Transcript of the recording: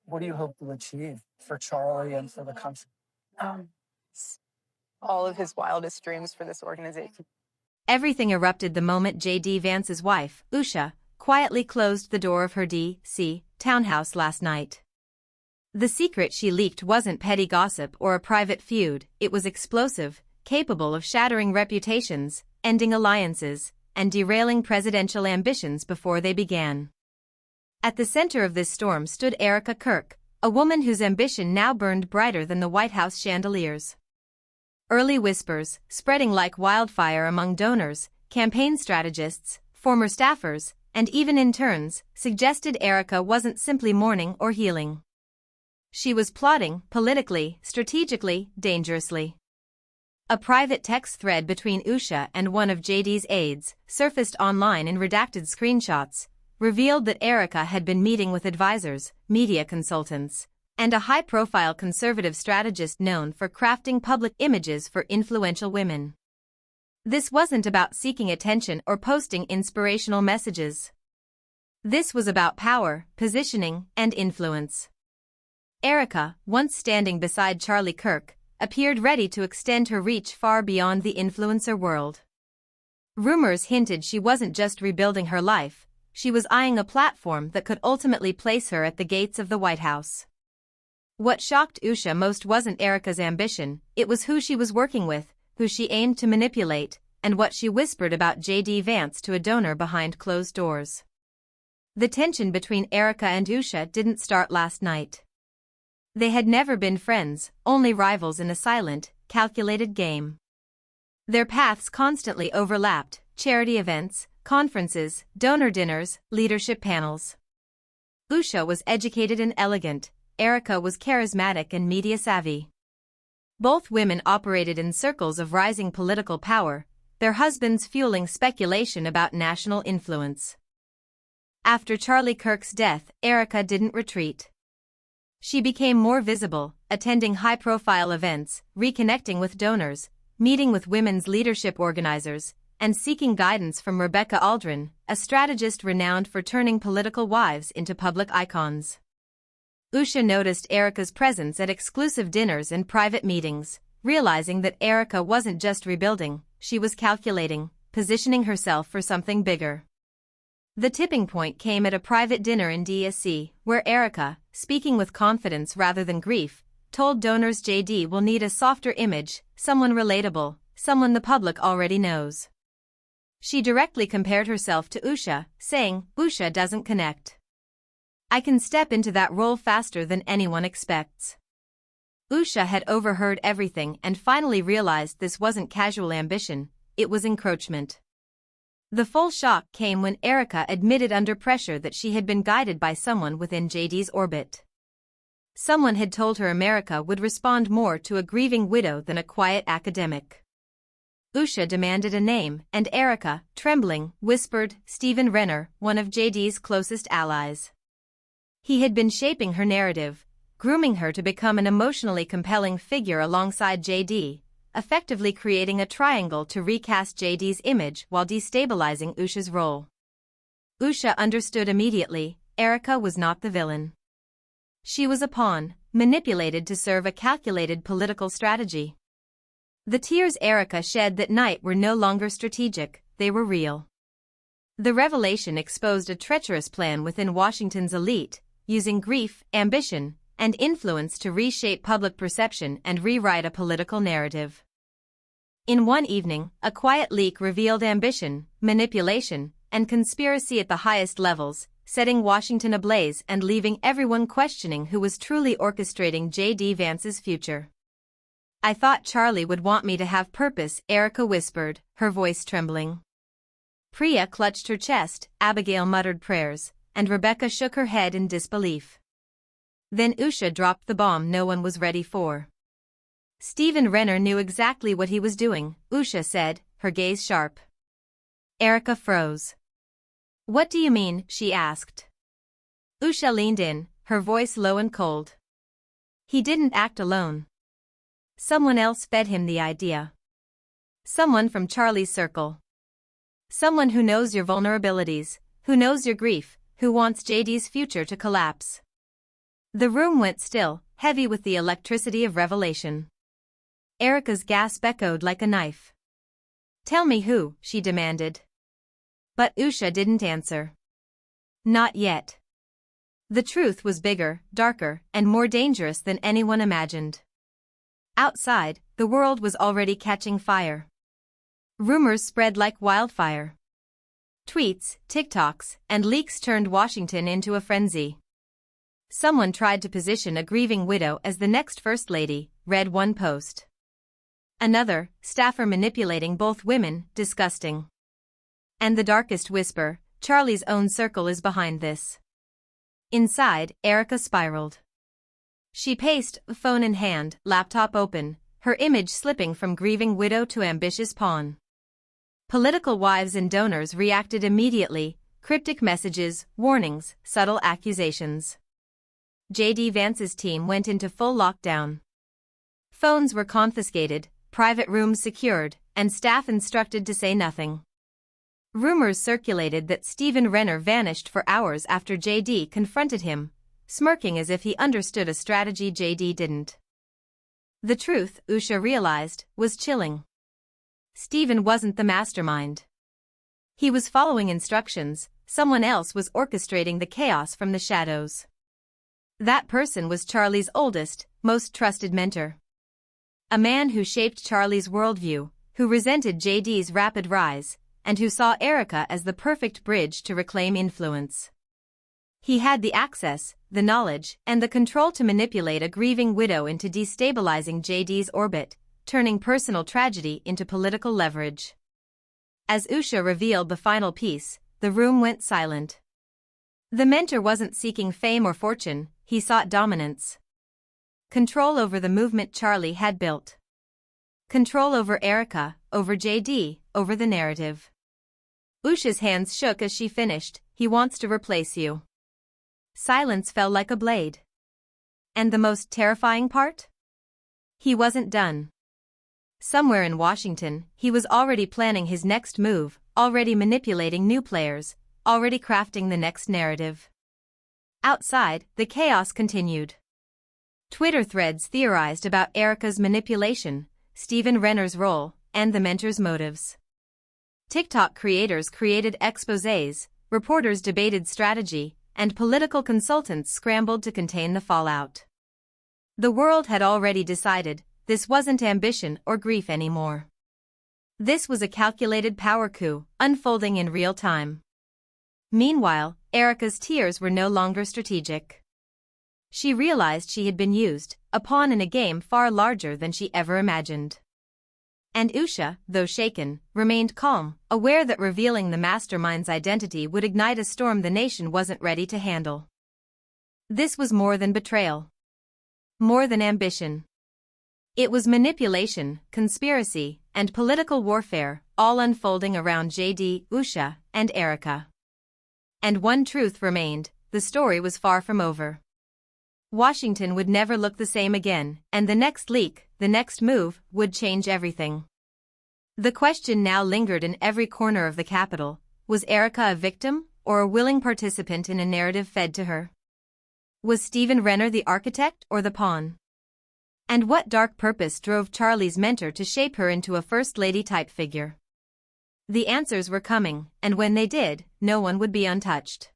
What do you hope to achieve for Charlie and for the country? Um, all of his wildest dreams for this organization. Everything erupted the moment JD Vance's wife, Usha, quietly closed the door of her D.C. townhouse last night. The secret she leaked wasn't petty gossip or a private feud, it was explosive, capable of shattering reputations, ending alliances, and derailing presidential ambitions before they began. At the center of this storm stood Erika Kirk, a woman whose ambition now burned brighter than the White House chandeliers. Early whispers, spreading like wildfire among donors, campaign strategists, former staffers, and even interns, suggested Erika wasn't simply mourning or healing. She was plotting, politically, strategically, dangerously. A private text thread between Usha and one of JD's aides, surfaced online in redacted screenshots, revealed that Erika had been meeting with advisors, media consultants, and a high-profile conservative strategist known for crafting public images for influential women. This wasn't about seeking attention or posting inspirational messages. This was about power, positioning, and influence. Erika, once standing beside Charlie Kirk, appeared ready to extend her reach far beyond the influencer world. Rumors hinted she wasn't just rebuilding her life, she was eyeing a platform that could ultimately place her at the gates of the White House. What shocked Usha most wasn't Erika's ambition, it was who she was working with, who she aimed to manipulate, and what she whispered about JD Vance to a donor behind closed doors. The tension between Erika and Usha didn't start last night. They had never been friends, only rivals in a silent, calculated game. Their paths constantly overlapped: charity events, conferences, donor dinners, leadership panels. Usha was educated and elegant, Erika was charismatic and media-savvy. Both women operated in circles of rising political power, their husbands fueling speculation about national influence. After Charlie Kirk's death, Erika didn't retreat. She became more visible, attending high-profile events, reconnecting with donors, meeting with women's leadership organizers, and seeking guidance from Rebecca Aldrin, a strategist renowned for turning political wives into public icons. Usha noticed Erika's presence at exclusive dinners and private meetings, realizing that Erika wasn't just rebuilding, she was calculating, positioning herself for something bigger. The tipping point came at a private dinner in D.C., where Erika, speaking with confidence rather than grief, told donors JD will need a softer image, someone relatable, someone the public already knows. She directly compared herself to Usha, saying, "Usha doesn't connect. I can step into that role faster than anyone expects." Usha had overheard everything and finally realized this wasn't casual ambition, it was encroachment. The full shock came when Erika admitted under pressure that she had been guided by someone within JD's orbit. Someone had told her America would respond more to a grieving widow than a quiet academic. Usha demanded a name, and Erika, trembling, whispered, "Stephen Renner, one of JD's closest allies." He had been shaping her narrative, grooming her to become an emotionally compelling figure alongside JD, effectively creating a triangle to recast JD's image while destabilizing Usha's role. Usha understood immediately, Erika was not the villain. She was a pawn, manipulated to serve a calculated political strategy. The tears Erika shed that night were no longer strategic, they were real. The revelation exposed a treacherous plan within Washington's elite, using grief, ambition, and influence to reshape public perception and rewrite a political narrative. In one evening, a quiet leak revealed ambition, manipulation, and conspiracy at the highest levels, setting Washington ablaze and leaving everyone questioning who was truly orchestrating JD Vance's future. "I thought Charlie would want me to have purpose," Erika whispered, her voice trembling. Priya clutched her chest, Abigail muttered prayers, and Rebecca shook her head in disbelief. Then Usha dropped the bomb no one was ready for. "Stephen Renner knew exactly what he was doing," Usha said, her gaze sharp. Erika froze. "What do you mean?" she asked. Usha leaned in, her voice low and cold. "He didn't act alone. Someone else fed him the idea. Someone from Charlie's circle. Someone who knows your vulnerabilities, who knows your grief, who wants JD's future to collapse." The room went still, heavy with the electricity of revelation. Erika's gasp echoed like a knife. "Tell me who," she demanded. But Usha didn't answer. Not yet. The truth was bigger, darker, and more dangerous than anyone imagined. Outside, the world was already catching fire. Rumors spread like wildfire. Tweets, TikToks, and leaks turned Washington into a frenzy. Someone tried to position a grieving widow as the next First Lady, read one post. Another, staffer manipulating both women, disgusting. And the darkest whisper, Charlie's own circle is behind this. Inside, Erika spiraled. She paced, phone in hand, laptop open, her image slipping from grieving widow to ambitious pawn. Political wives and donors reacted immediately, cryptic messages, warnings, subtle accusations. JD Vance's team went into full lockdown. Phones were confiscated, private rooms secured, and staff instructed to say nothing. Rumors circulated that Stephen Renner vanished for hours after JD confronted him, smirking as if he understood a strategy JD didn't. The truth, Usha realized, was chilling. Stephen wasn't the mastermind. He was following instructions, someone else was orchestrating the chaos from the shadows. That person was Charlie's oldest, most trusted mentor. A man who shaped Charlie's worldview, who resented JD's rapid rise, and who saw Erika as the perfect bridge to reclaim influence. He had the access, the knowledge, and the control to manipulate a grieving widow into destabilizing JD's orbit, turning personal tragedy into political leverage. As Usha revealed the final piece, the room went silent. The mentor wasn't seeking fame or fortune, he sought dominance. Control over the movement Charlie had built. Control over Erika, over JD, over the narrative. Usha's hands shook as she finished, "He wants to replace you." Silence fell like a blade. And the most terrifying part? He wasn't done. Somewhere in Washington, he was already planning his next move, already manipulating new players, already crafting the next narrative. Outside, the chaos continued. Twitter threads theorized about Erika's manipulation, Stephen Renner's role, and the mentor's motives. TikTok creators created exposés, reporters debated strategy, and political consultants scrambled to contain the fallout. The world had already decided, this wasn't ambition or grief anymore. This was a calculated power coup, unfolding in real time. Meanwhile, Erika's tears were no longer strategic. She realized she had been used, a pawn in a game far larger than she ever imagined. And Usha, though shaken, remained calm, aware that revealing the mastermind's identity would ignite a storm the nation wasn't ready to handle. This was more than betrayal. More than ambition. It was manipulation, conspiracy, and political warfare, all unfolding around JD, Usha, and Erika. And one truth remained, the story was far from over. Washington would never look the same again, and the next leak, the next move, would change everything. The question now lingered in every corner of the Capitol, was Erika a victim, or a willing participant in a narrative fed to her? Was Stephen Renner the architect or the pawn? And what dark purpose drove Charlie's mentor to shape her into a First Lady-type figure? The answers were coming, and when they did, no one would be untouched.